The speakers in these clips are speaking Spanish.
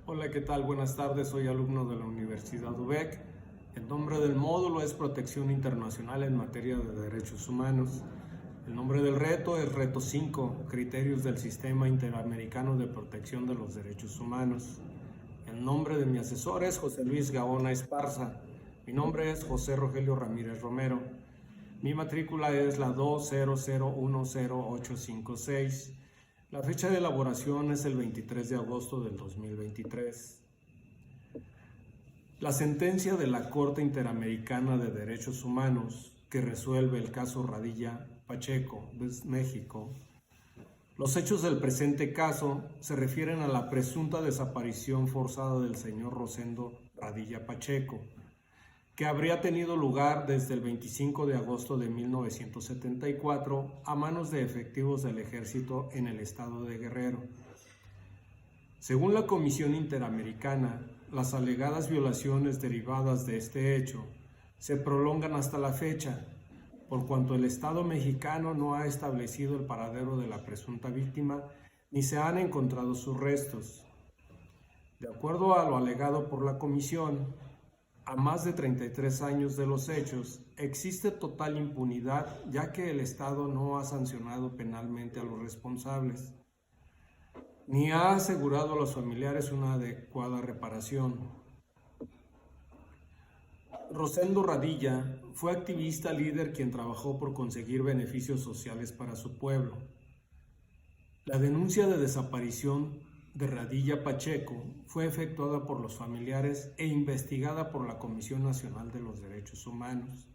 Hola, ¿qué tal? Buenas tardes, soy alumno de la Universidad UBEC. El nombre del módulo es Protección Internacional en materia de derechos humanos. El nombre del reto es Reto 5, Criterios del Sistema Interamericano de Protección de los Derechos Humanos. El nombre de mi asesor es José Luis Gaona Esparza. Mi nombre es José Rogelio Ramírez Romero. Mi matrícula es la 200100856. La fecha de elaboración es el 23 de agosto del 2023. La sentencia de la Corte Interamericana de Derechos Humanos que resuelve el caso Radilla Pacheco, México. Los hechos del presente caso se refieren a la presunta desaparición forzada del señor Rosendo Radilla Pacheco, que habría tenido lugar desde el 25 de agosto de 1974 a manos de efectivos del ejército en el estado de Guerrero. Según la Comisión Interamericana, las alegadas violaciones derivadas de este hecho se prolongan hasta la fecha, por cuanto el Estado mexicano no ha establecido el paradero de la presunta víctima ni se han encontrado sus restos. De acuerdo a lo alegado por la Comisión, a más de 33 años de los hechos, existe total impunidad ya que el Estado no ha sancionado penalmente a los responsables, ni ha asegurado a los familiares una adecuada reparación. Rosendo Radilla fue activista líder quien trabajó por conseguir beneficios sociales para su pueblo. La denuncia de desaparición de Radilla Pacheco fue efectuada por los familiares e investigada por la Comisión Nacional de los Derechos Humanos.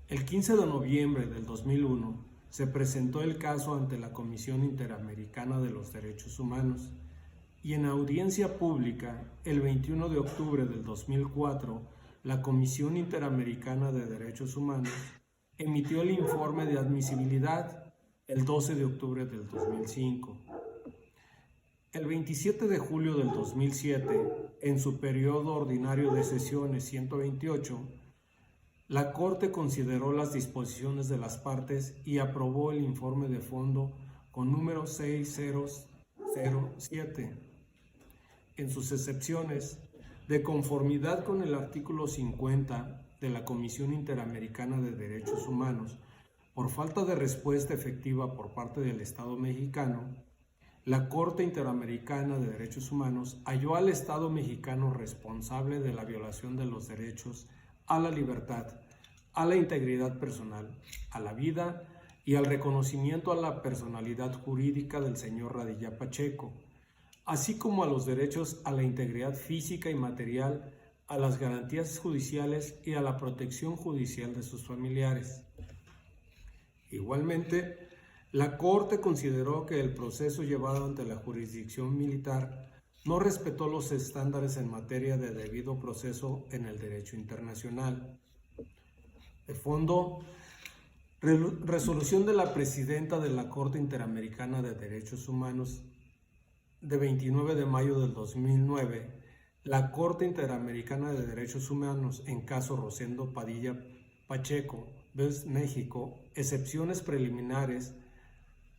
El 15 de noviembre del 2001 se presentó el caso ante la Comisión Interamericana de los Derechos Humanos y en audiencia pública el 21 de octubre del 2004 la Comisión Interamericana de Derechos Humanos emitió el informe de admisibilidad el 12 de octubre del 2005. El 27 de julio del 2007, en su periodo ordinario de sesiones 128, la Corte consideró las disposiciones de las partes y aprobó el informe de fondo con número 6007. En sus excepciones, de conformidad con el artículo 50 de la Comisión Interamericana de Derechos Humanos, por falta de respuesta efectiva por parte del Estado mexicano, la Corte Interamericana de Derechos Humanos halló al Estado mexicano responsable de la violación de los derechos a la libertad, a la integridad personal, a la vida y al reconocimiento a la personalidad jurídica del señor Radilla Pacheco, así como a los derechos a la integridad física y material, a las garantías judiciales y a la protección judicial de sus familiares. Igualmente, la Corte consideró que el proceso llevado ante la jurisdicción militar no respetó los estándares en materia de debido proceso en el derecho internacional. De fondo, resolución de la presidenta de la Corte Interamericana de Derechos Humanos de 29 de mayo del 2009, la Corte Interamericana de Derechos Humanos en caso Rosendo Padilla Pacheco, México, excepciones preliminares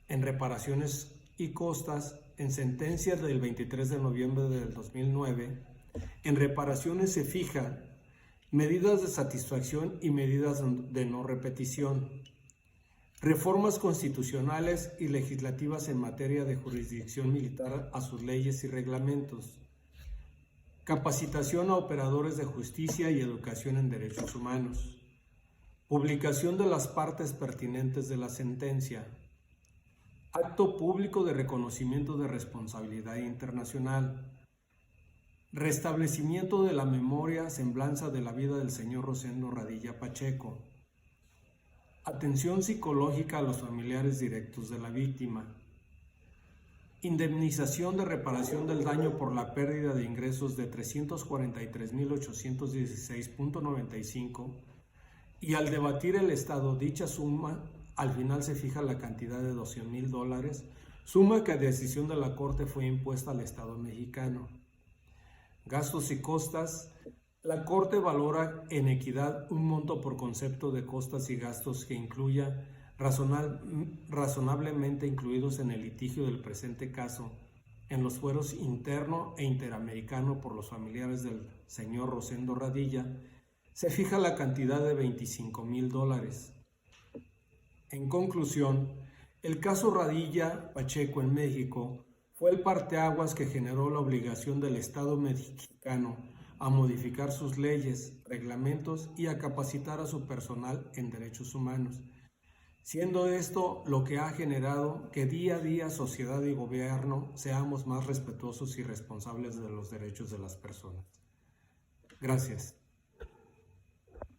en reparaciones y costas, en sentencias del 23 de noviembre del 2009, en reparaciones se fija medidas de satisfacción y medidas de no repetición, reformas constitucionales y legislativas en materia de jurisdicción militar a sus leyes y reglamentos, capacitación a operadores de justicia y educación en derechos humanos, publicación de las partes pertinentes de la sentencia, acto público de reconocimiento de responsabilidad internacional, restablecimiento de la memoria semblanza de la vida del señor Rosendo Radilla Pacheco, atención psicológica a los familiares directos de la víctima, indemnización de reparación del daño por la pérdida de ingresos de 343,816.95 y al debatir el Estado dicha suma, al final se fija la cantidad de $12,000, suma que a decisión de la Corte fue impuesta al Estado mexicano. Gastos y costas. La Corte valora en equidad un monto por concepto de costas y gastos que incluya razonablemente incluidos en el litigio del presente caso en los fueros interno e interamericano por los familiares del señor Rosendo Radilla, se fija la cantidad de $25,000. En conclusión, el caso Radilla Pacheco en México fue el parteaguas que generó la obligación del Estado mexicano a modificar sus leyes, reglamentos y a capacitar a su personal en derechos humanos, siendo esto lo que ha generado que día a día sociedad y gobierno seamos más respetuosos y responsables de los derechos de las personas. Gracias.